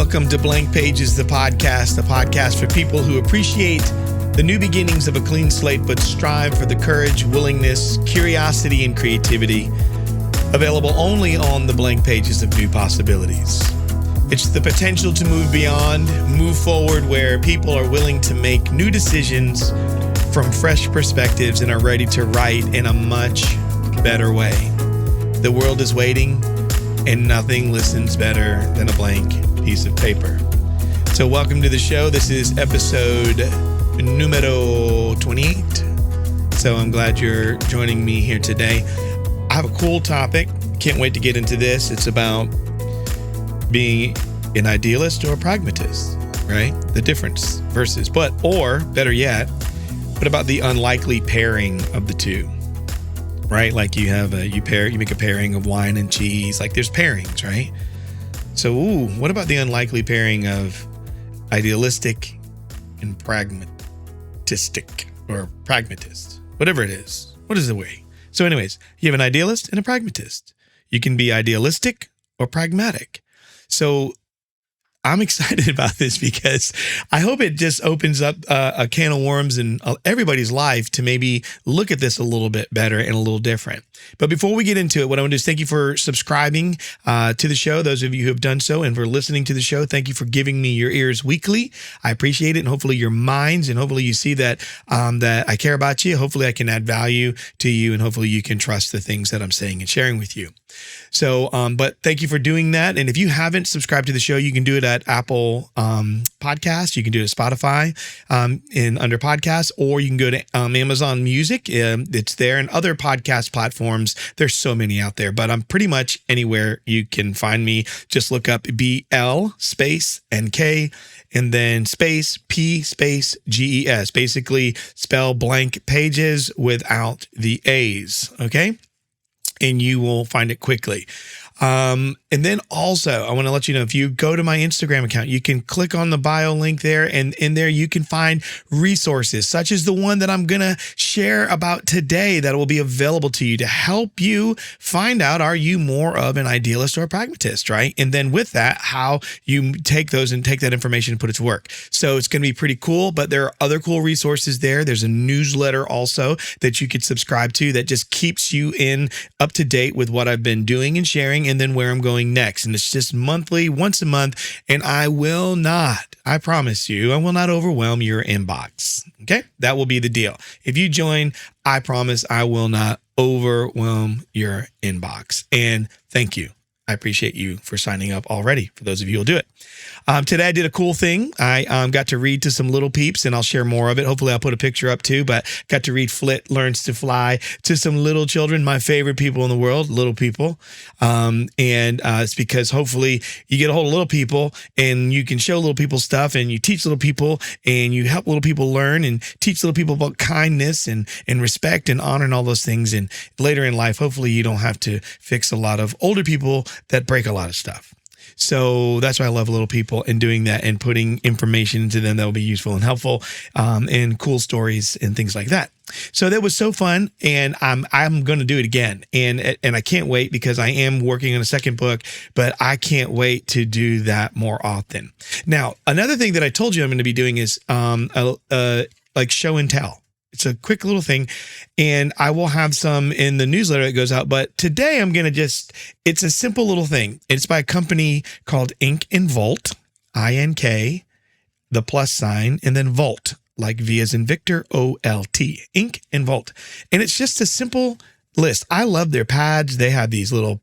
Welcome to Blank Pages, the podcast for people who appreciate the new beginnings of a clean slate, but strive for the courage, willingness, curiosity, and creativity available only on the blank pages of new possibilities. It's the potential to move beyond, move forward, where people are willing to make new decisions from fresh perspectives and are ready to write in a much better way. The world is waiting, and nothing listens better than a blank piece of paper. So welcome to the show. This is episode numero 28. So I'm glad you're joining me here today. I have a cool topic. Can't wait to get into this. It's about being an idealist or a pragmatist, right? The difference versus, or better yet, what about the unlikely pairing of the two, right? Like you make a pairing of wine and cheese. Like there's pairings, right? So, what about the unlikely pairing of idealistic and pragmatistic or pragmatist, whatever it is? What is the way? So anyways, you have an idealist and a pragmatist. You can be idealistic or pragmatic. So I'm excited about this because I hope it just opens up a can of worms in everybody's life to maybe look at this a little bit better and a little different. But before we get into it, what I want to do is thank you for subscribing to the show. Those of you who have done so, and for listening to the show, thank you for giving me your ears weekly. I appreciate it, and hopefully your minds, and hopefully you see that that I care about you. Hopefully I can add value to you, and hopefully you can trust the things that I'm saying and sharing with you. So, but thank you for doing that. And if you haven't subscribed to the show, you can do it at Apple Podcasts. You can do it at Spotify under podcasts, or you can go to Amazon Music. It's there, and other podcast platforms. There's so many out there, but I'm pretty much anywhere you can find me. Just look up BL space NK and then space P space GES. Basically spell blank pages without the A's. Okay. And you will find it quickly. And then also, I want to let you know, if you go to my Instagram account, you can click on the bio link there, and in there you can find resources such as the one that I'm going to share about today that will be available to you to help you find out, are you more of an idealist or a pragmatist, right? And then with that, how you take that information and put it to work. So it's going to be pretty cool, but there are other cool resources there. There's a newsletter also that you could subscribe to that just keeps you up to date with what I've been doing and sharing, and then where I'm going next. And it's just monthly, once a month. And I promise you, I will not overwhelm your inbox. Okay. That will be the deal. If you join, I promise I will not overwhelm your inbox. And thank you. I appreciate you for signing up already, for those of you who will do it. Today I did a cool thing. I got to read to some little peeps, and I'll share more of it. Hopefully I'll put a picture up too, but got to read Flit Learns to Fly to some little children, my favorite people in the world, little people. It's because hopefully you get a hold of little people and you can show little people stuff, and you teach little people, and you help little people learn and teach little people about kindness and respect and honor and all those things. And later in life, hopefully you don't have to fix a lot of older people that break a lot of stuff. So that's why I love little people and doing that and putting information into them that will be useful and helpful, and cool stories and things like that. So that was so fun, and I'm going to do it again. And I can't wait, because I am working on a second book, but I can't wait to do that more often. Now, another thing that I told you I'm going to be doing is like show and tell. It's a quick little thing, and I will have some in the newsletter that goes out. But today I'm going to it's a simple little thing. It's by a company called Ink and Volt, INK, the plus sign, and then Volt, like V as in Victor, OLT, Ink and Volt. And it's just a simple list. I love their pads. They have these little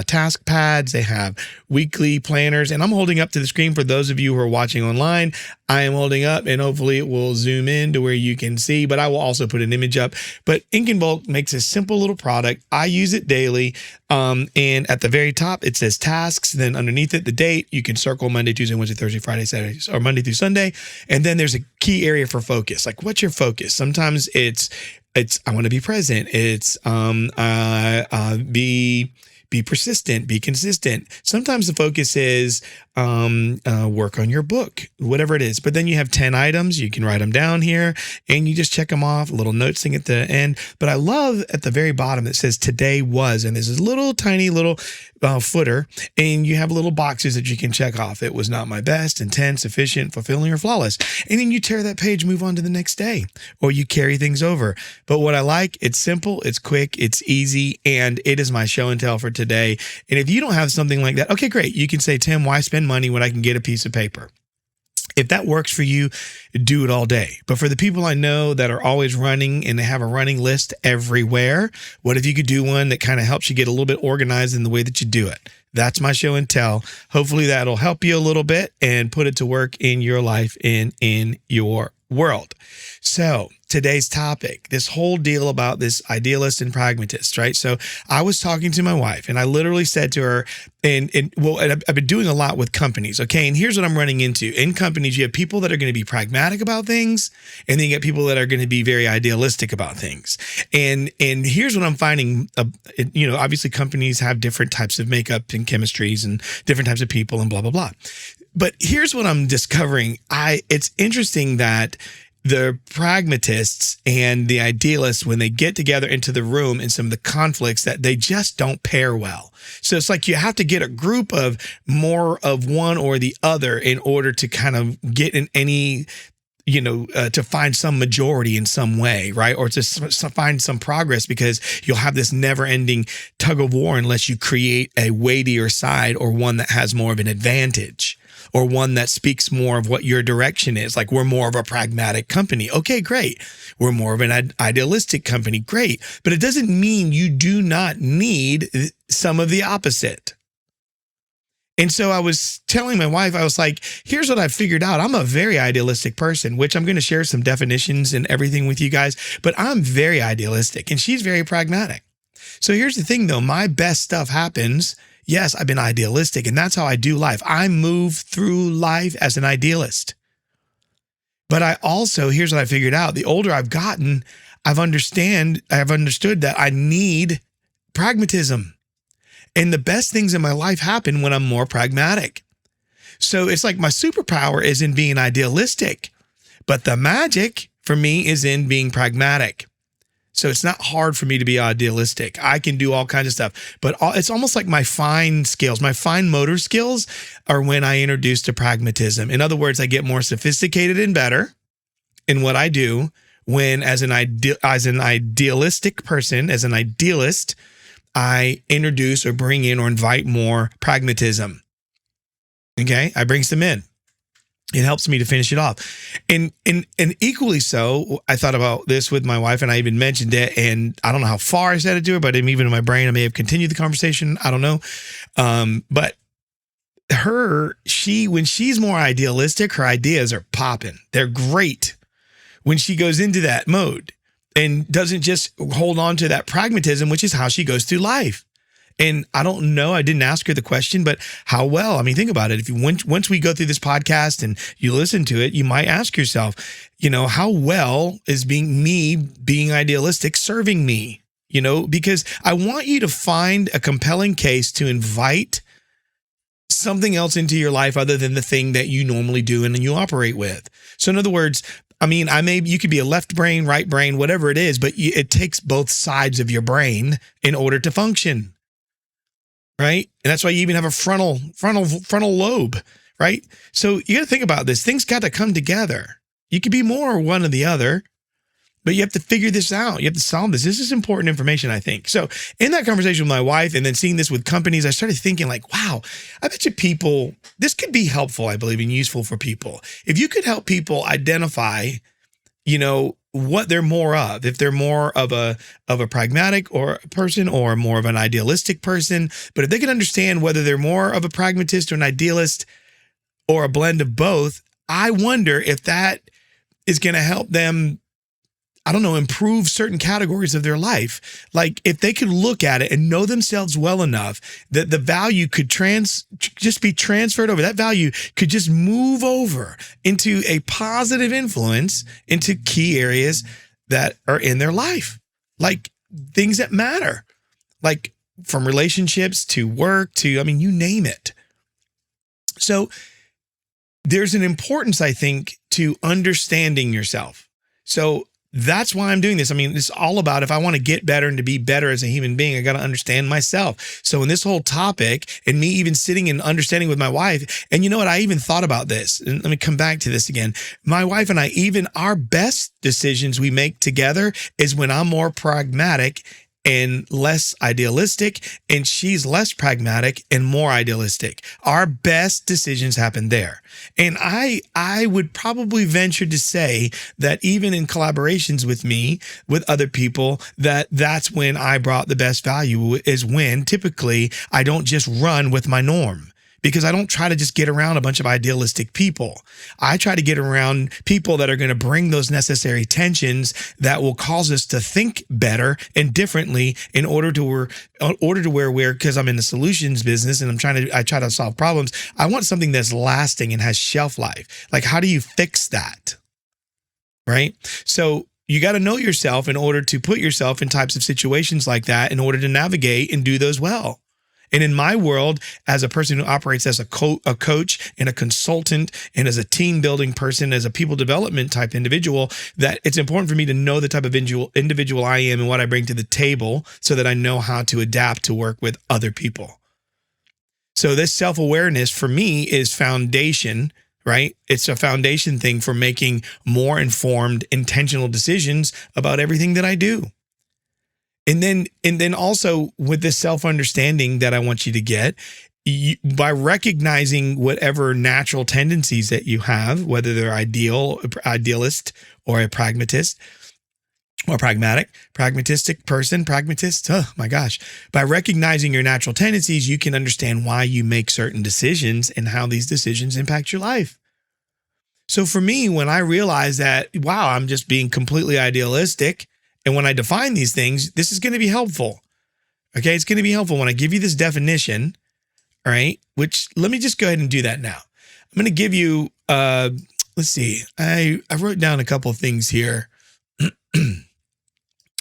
task pads. They have weekly planners, and I'm holding up to the screen for those of you who are watching online. I am holding up, and hopefully it will zoom in to where you can see, but I will also put an image up. But Ink and Bulk makes a simple little product. I use it daily. And at the very top, it says tasks. Then underneath it, the date. You can circle Monday, Tuesday, Wednesday, Thursday, Friday, Saturday, or Monday through Sunday. And then there's a key area for focus. Like, what's your focus? Sometimes it's I want to be present. It's be be persistent, be consistent. Sometimes the focus is work on your book, whatever it is. But then you have 10 items. You can write them down here and you just check them off, a little note thing at the end. But I love at the very bottom, it says today was, and there's this little tiny little footer, and you have little boxes that you can check off. It was not my best, intense, efficient, fulfilling, or flawless. And then you tear that page, move on to the next day, or you carry things over. But what I like, it's simple, it's quick, it's easy, and it is my show and tell for today. And if you don't have something like that, okay, great. You can say, Tim, why spend money when I can get a piece of paper? If that works for you, do it all day. But for the people I know that are always running and they have a running list everywhere, what if you could do one that kind of helps you get a little bit organized in the way that you do it? That's my show and tell. Hopefully that'll help you a little bit and put it to work in your life and in your world. So today's topic, this whole deal about this idealist and pragmatist, right? So I was talking to my wife and I literally said to her, and I've been doing a lot with companies, okay? And here's what I'm running into. In companies, you have people that are going to be pragmatic about things, and then you get people that are going to be very idealistic about things. And here's what I'm finding, obviously companies have different types of makeup and chemistries and different types of people and blah, blah, blah. But here's what I'm discovering. It's interesting that the pragmatists and the idealists, when they get together into the room and some of the conflicts, that they just don't pair well. So it's like you have to get a group of more of one or the other in order to kind of get in any, to find some majority in some way, right? Or to find some progress, because you'll have this never ending tug of war unless you create a weightier side or one that has more of an advantage, or one that speaks more of what your direction is. Like, we're more of a pragmatic company. Okay, great. We're more of an idealistic company. Great. But it doesn't mean you do not need some of the opposite. And so I was telling my wife, I was like, here's what I figured out. I'm a very idealistic person, which I'm going to share some definitions and everything with you guys, but I'm very idealistic and she's very pragmatic. So here's the thing though, my best stuff happens. Yes, I've been idealistic, and that's how I do life. I move through life as an idealist. But I also, here's what I figured out. The older I've gotten, I've understood that I need pragmatism. And the best things in my life happen when I'm more pragmatic. So it's like my superpower is in being idealistic, but the magic for me is in being pragmatic. So it's not hard for me to be idealistic. I can do all kinds of stuff, but it's almost like my fine skills, my fine motor skills are when I introduce to pragmatism. In other words, I get more sophisticated and better in what I do when, as an idealistic person, as an idealist, I introduce or bring in or invite more pragmatism. Okay, I bring some in. It helps me to finish it off. And equally so, I thought about this with my wife, and I even mentioned it, and I don't know how far I said it to her, but even in my brain, I may have continued the conversation. I don't know. But when she's more idealistic, her ideas are popping. They're great when she goes into that mode and doesn't just hold on to that pragmatism, which is how she goes through life. And I don't know, I didn't ask her the question, but how well, I mean, think about it. If you, once we go through this podcast and you listen to it, you might ask yourself, how well is being idealistic serving me? Because I want you to find a compelling case to invite something else into your life other than the thing that you normally do and you operate with. So in other words, you could be a left brain, right brain, whatever it is, but it takes both sides of your brain in order to function. Right. And that's why you even have a frontal lobe. Right. So you got to think about this. Things got to come together. You could be more one or the other, but you have to figure this out. You have to solve this. This is important information, I think. So in that conversation with my wife and then seeing this with companies, I started thinking like, wow, I bet you this could be helpful, I believe, and useful for people. If you could help people identify, what they're more of, if they're more of a pragmatic or person or more of an idealistic person, but if they can understand whether they're more of a pragmatist or an idealist or a blend of both, I wonder if that is going to help them, improve certain categories of their life. Like if they could look at it and know themselves well enough that the value could just be transferred over. That value could just move over into a positive influence into key areas that are in their life, like things that matter, like from relationships to work to, I mean, you name it. So there's an importance, I think, to understanding yourself. So that's why I'm doing this. I mean, it's all about, if I want to get better and to be better as a human being, I got to understand myself. So in this whole topic, and me even sitting and understanding with my wife, and you know what, I even thought about this, and let me come back to this again. My wife and I, even our best decisions we make together is when I'm more pragmatic and less idealistic, and she's less pragmatic and more idealistic. Our best decisions happen there. And I would probably venture to say that even in collaborations with me, with other people, that's when I brought the best value, is when typically I don't just run with my norm. Because I don't try to just get around a bunch of idealistic people. I try to get around people that are going to bring those necessary tensions that will cause us to think better and differently in order to where, because I'm in the solutions business and I try to solve problems. I want something that's lasting and has shelf life. Like, how do you fix that? Right? So you got to know yourself in order to put yourself in types of situations like that in order to navigate and do those well. And in my world, as a person who operates as a coach and a consultant and as a team building person, as a people development type individual, that it's important for me to know the type of individual I am and what I bring to the table so that I know how to adapt to work with other people. So this self-awareness for me is foundation, right? It's a foundation thing for making more informed, intentional decisions about everything that I do. And then also with this self-understanding that I want you to get, by recognizing whatever natural tendencies that you have, whether they're idealist or a pragmatist or pragmatistic person, pragmatist, oh my gosh. By recognizing your natural tendencies, you can understand why you make certain decisions and how these decisions impact your life. So for me, when I realize that, wow, I'm just being completely idealistic, and when I define these things, this is going to be helpful. Okay, it's going to be helpful when I give you this definition, all right? Which, let me just go ahead and do that now. I'm going to give you, let's see, I wrote down a couple of things here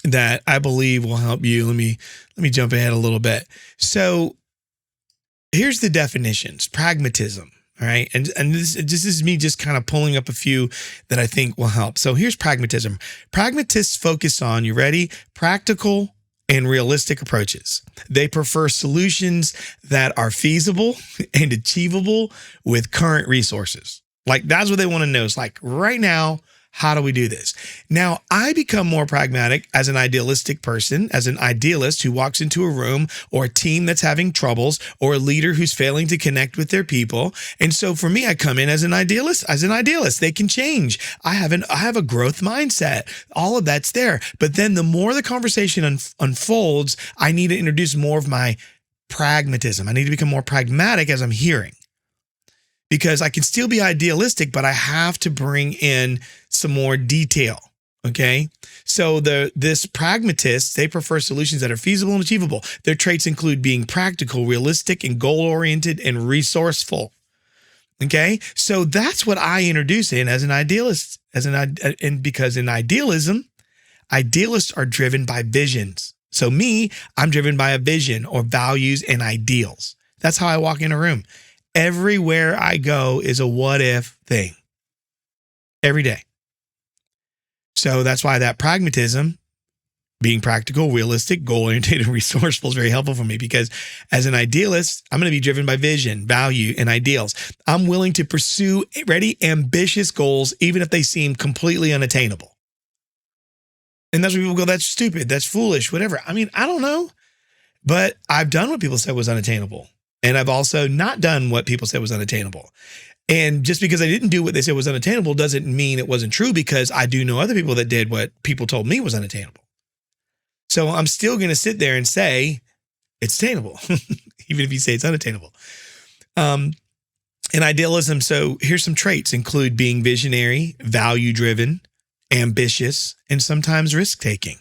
that I believe will help you. Let me jump ahead a little bit. So here's the definitions: pragmatism. All right. And this is me just kind of pulling up a few that I think will help. So here's pragmatism. Pragmatists focus on, you ready? Practical and realistic approaches. They prefer solutions that are feasible and achievable with current resources. Like, that's what they want to know. It's like, right now, how do we do this? Now, I become more pragmatic as an idealistic person, as an idealist who walks into a room or a team that's having troubles or a leader who's failing to connect with their people. And so for me, I come in as an idealist. They can change. I have a growth mindset. All of that's there. But then the more the conversation unfolds, I need to introduce more of my pragmatism. I need to become more pragmatic as I'm hearing. Because I can still be idealistic, but I have to bring in some more detail, okay? So this pragmatists, they prefer solutions that are feasible and achievable. Their traits include being practical, realistic, and goal-oriented and resourceful, okay? So that's what I introduce in as an idealist, and because in idealism, idealists are driven by visions. So me, I'm driven by a vision or values and ideals. That's how I walk in a room. Everywhere I go is a what if thing. Every day. So that's why that pragmatism, being practical, realistic, goal-oriented, and resourceful is very helpful for me, because as an idealist, I'm going to be driven by vision, value, and ideals. I'm willing to pursue ambitious goals, even if they seem completely unattainable. And that's where people go, that's stupid, that's foolish, whatever. I mean, I don't know, but I've done what people said was unattainable. And I've also not done what people said was unattainable. And just because I didn't do what they said was unattainable doesn't mean it wasn't true, because I do know other people that did what people told me was unattainable. So I'm still going to sit there and say it's attainable, even if you say it's unattainable. And idealism, so here's some traits: include being visionary, value-driven, ambitious, and sometimes risk-taking.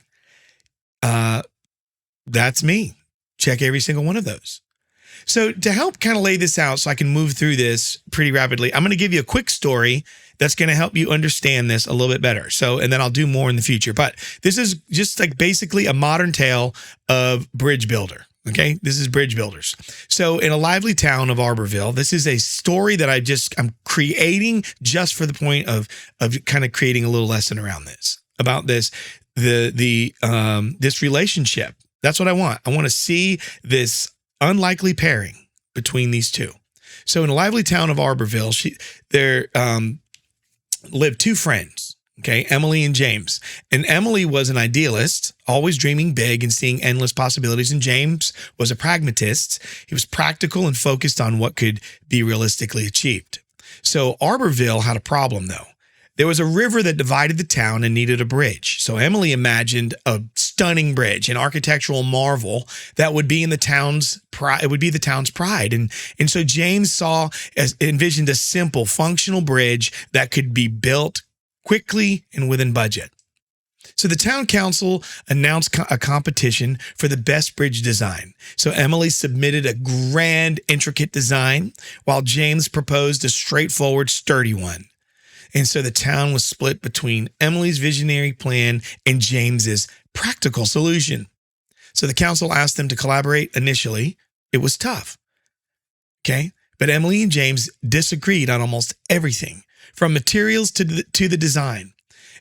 That's me. Check every single one of those. So to help kind of lay this out so I can move through this pretty rapidly, I'm going to give you a quick story that's going to help you understand this a little bit better. So, and then I'll do more in the future. But this is just like basically a modern tale of bridge builder. Okay, this is bridge builders. So in a lively town of Arborville, this is a story that I'm creating just for the point of kind of creating a little lesson around this, about this, this relationship. That's what I want. I want to see this unlikely pairing between these two. So in a lively town of Arborville, there lived two friends. Okay, Emily and James. And Emily was an idealist, always dreaming big and seeing endless possibilities. And James was a pragmatist. He was practical and focused on what could be realistically achieved. So Arborville had a problem, though. There was a river that divided the town and needed a bridge. So Emily imagined a stunning bridge, an architectural marvel that would be in the town's pride. It would be the town's pride. And so James envisioned a simple, functional bridge that could be built quickly and within budget. So the town council announced a competition for the best bridge design. So Emily submitted a grand, intricate design, while James proposed a straightforward, sturdy one. And so the town was split between Emily's visionary plan and James's practical solution. So the council asked them to collaborate initially. It was tough. Okay. But Emily and James disagreed on almost everything, from materials to the design.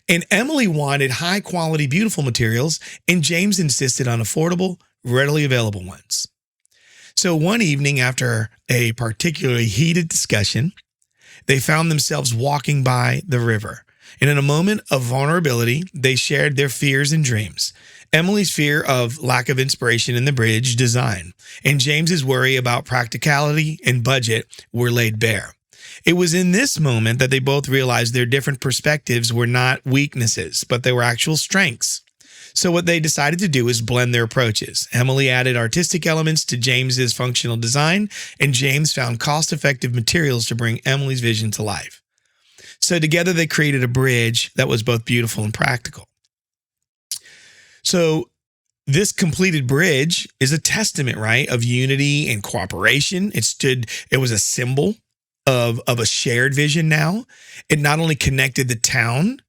And Emily wanted high quality, beautiful materials, and James insisted on affordable, readily available ones. So one evening, after a particularly heated discussion, they found themselves walking by the river. And in a moment of vulnerability, they shared their fears and dreams. Emily's fear of lack of inspiration in the bridge design, and James's worry about practicality and budget were laid bare. It was in this moment that they both realized their different perspectives were not weaknesses, but they were actual strengths. So what they decided to do is blend their approaches. Emily added artistic elements to James's functional design, and James found cost-effective materials to bring Emily's vision to life. So together they created a bridge that was both beautiful and practical. So this completed bridge is a testament, right, of unity and cooperation. It was a symbol of a shared vision now. It not only connected the town,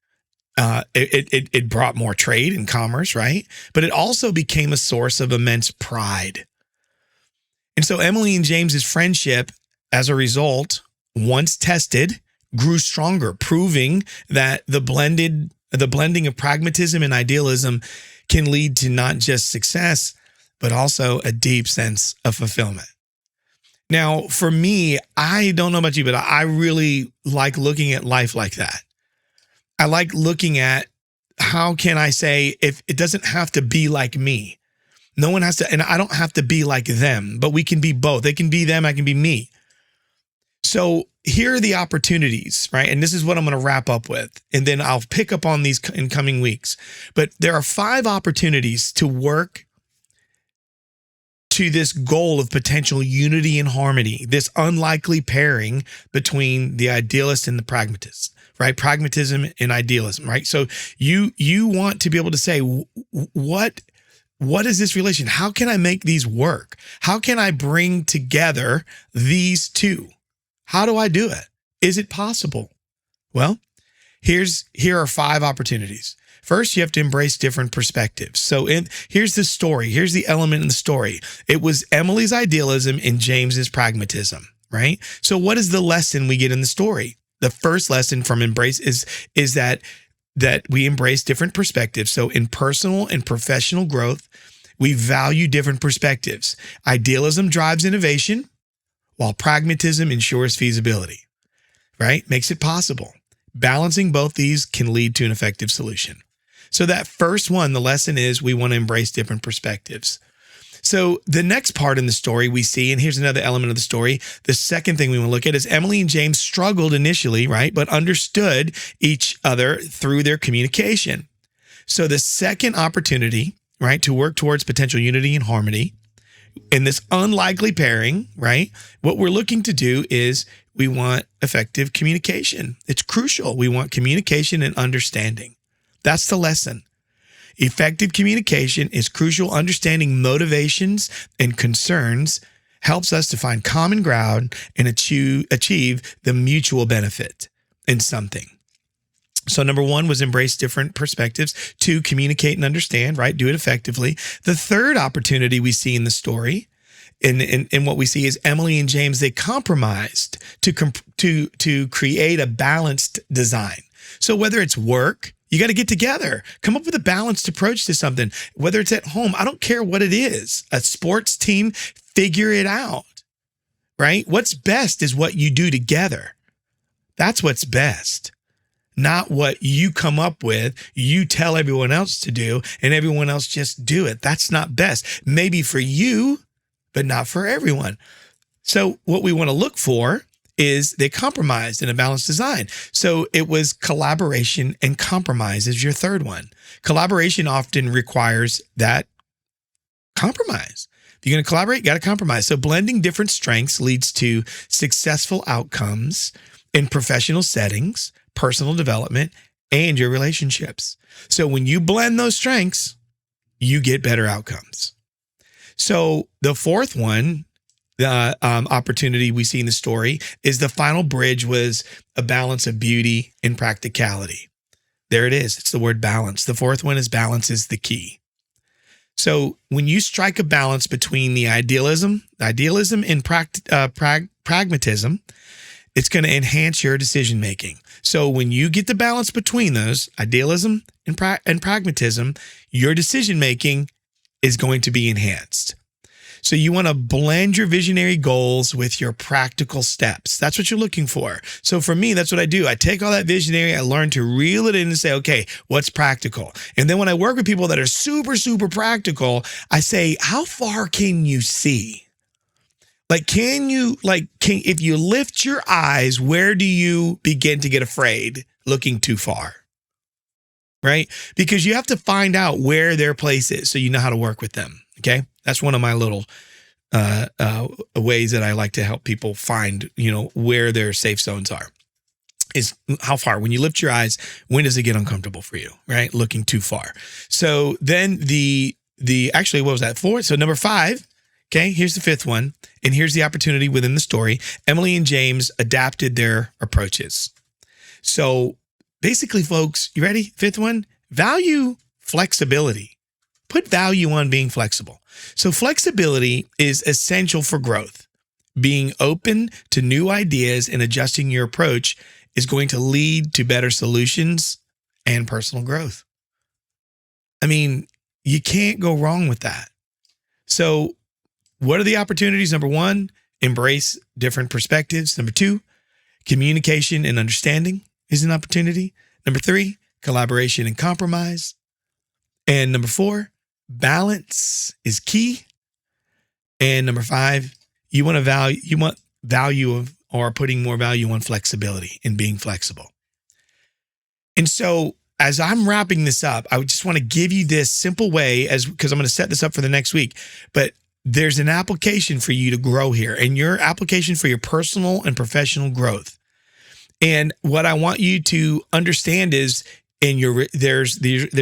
it brought more trade and commerce, right? But it also became a source of immense pride. And so Emily and James's friendship, as a result, once tested, grew stronger, proving that the blending of pragmatism and idealism can lead to not just success, but also a deep sense of fulfillment. Now, for me, I don't know about you, but I really like looking at life like that. I like looking at, how can I say, if it doesn't have to be like me. No one has to, and I don't have to be like them, but we can be both. They can be them, I can be me. So here are the opportunities, right? And this is what I'm going to wrap up with, and then I'll pick up on these in coming weeks. But there are 5 opportunities to work to this goal of potential unity and harmony, this unlikely pairing between the idealist and the pragmatist, right? Pragmatism and idealism, right? So you want to be able to say, what is this relation? How can I make these work? How can I bring together these two? How do I do it? Is it possible? Well, here are 5 opportunities. First, you have to embrace different perspectives. So here's the story. Here's the element in the story. It was Emily's idealism and James's pragmatism, right? So what is the lesson we get in the story? The first lesson from embrace is that we embrace different perspectives. So in personal and professional growth, we value different perspectives. Idealism drives innovation, while pragmatism ensures feasibility, right? Makes it possible. Balancing both these can lead to an effective solution. So that first one, the lesson is we want to embrace different perspectives. So the next part in the story we see, and here's another element of the story, the second thing we want to look at is Emily and James struggled initially, right, but understood each other through their communication. So the second opportunity, right, to work towards potential unity and harmony in this unlikely pairing, right, what we're looking to do is we want effective communication. It's crucial. We want communication and understanding. That's the lesson. Effective communication is crucial. Understanding motivations and concerns helps us to find common ground and achieve the mutual benefit in something. So number one was embrace different perspectives. Two, communicate and understand, right? Do it effectively. The third opportunity we see in the story, and what we see is Emily and James, they compromised to create a balanced design. So whether it's work, you got to get together, come up with a balanced approach to something. Whether it's at home, I don't care what it is. A sports team, figure it out, right? What's best is what you do together. That's what's best. Not what you come up with, you tell everyone else to do, and everyone else just do it. That's not best. Maybe for you, but not for everyone. So what we want to look for is they compromised in a balanced design. So it was collaboration and compromise is your third one. Collaboration often requires that compromise. If you're going to collaborate, you got to compromise. So blending different strengths leads to successful outcomes in professional settings, personal development, and your relationships. So when you blend those strengths, you get better outcomes. So the fourth one, the opportunity we see in the story is the final bridge was a balance of beauty and practicality. There it is. It's the word balance. The fourth one is balance is the key. So when you strike a balance between the idealism and pragmatism, it's going to enhance your decision making. So when you get the balance between those, idealism and pragmatism, your decision making is going to be enhanced. So you want to blend your visionary goals with your practical steps. That's what you're looking for. So for me, that's what I do. I take all that visionary, I learn to reel it in and say, okay, what's practical? And then when I work with people that are super, super practical, I say, how far can you see? If you lift your eyes, where do you begin to get afraid looking too far? Right? Because you have to find out where their place is so you know how to work with them. Okay. That's one of my little ways that I like to help people find, where their safe zones are. Is how far, when you lift your eyes, when does it get uncomfortable for you, right? Looking too far. So then actually, what was that? 4? So number 5, okay, here's the 5th one. And here's the opportunity within the story. Emily and James adapted their approaches. So basically, folks, you ready? 5th one, value flexibility. Put value on being flexible. So flexibility is essential for growth. Being open to new ideas and adjusting your approach is going to lead to better solutions and personal growth. I mean, you can't go wrong with that. So what are the opportunities? Number 1, embrace different perspectives. Number 2, communication and understanding is an opportunity. Number 3, collaboration and compromise. And number 4, balance is key. And number 5, you want value or putting more value on flexibility and being flexible. And so as I'm wrapping this up, I would just want to give you this simple way because I'm going to set this up for the next week, but there's an application for you to grow here and your application for your personal and professional growth. And what I want you to understand is there are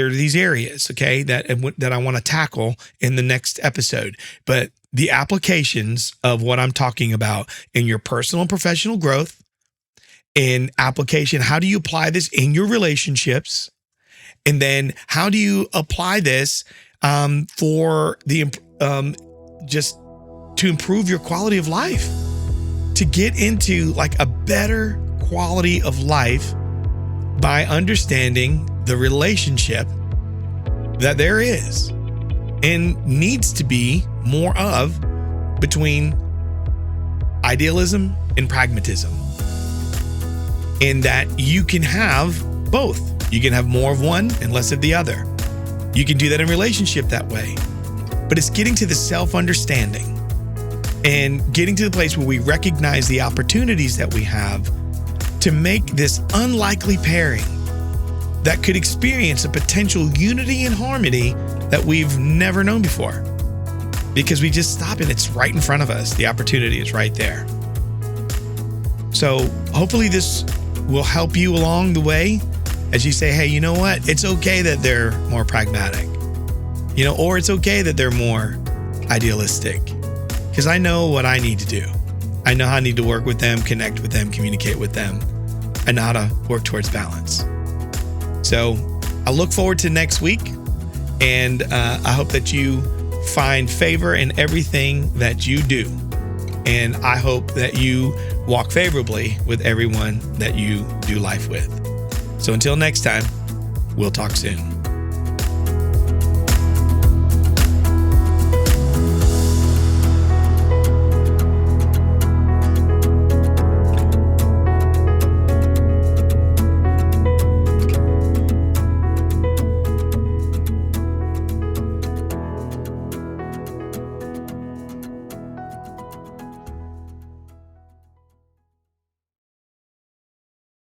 these areas, okay, that I want to tackle in the next episode. But the applications of what I'm talking about in your personal and professional growth, in application, how do you apply this in your relationships? And then how do you apply this for just to improve your quality of life, to get into like a better quality of life by understanding the relationship that there is and needs to be more of between idealism and pragmatism. And that you can have both. You can have more of one and less of the other. You can do that in relationship that way. But it's getting to the self-understanding and getting to the place where we recognize the opportunities that we have to make this unlikely pairing that could experience a potential unity and harmony that we've never known before. Because we just stop and it's right in front of us. The opportunity is right there. So hopefully this will help you along the way as you say, hey, you know what? It's okay that they're more pragmatic, or it's okay that they're more idealistic, because I know what I need to do. I know how I need to work with them, connect with them, communicate with them. I know how to work towards balance. So I look forward to next week, and I hope that you find favor in everything that you do. And I hope that you walk favorably with everyone that you do life with. So until next time, we'll talk soon.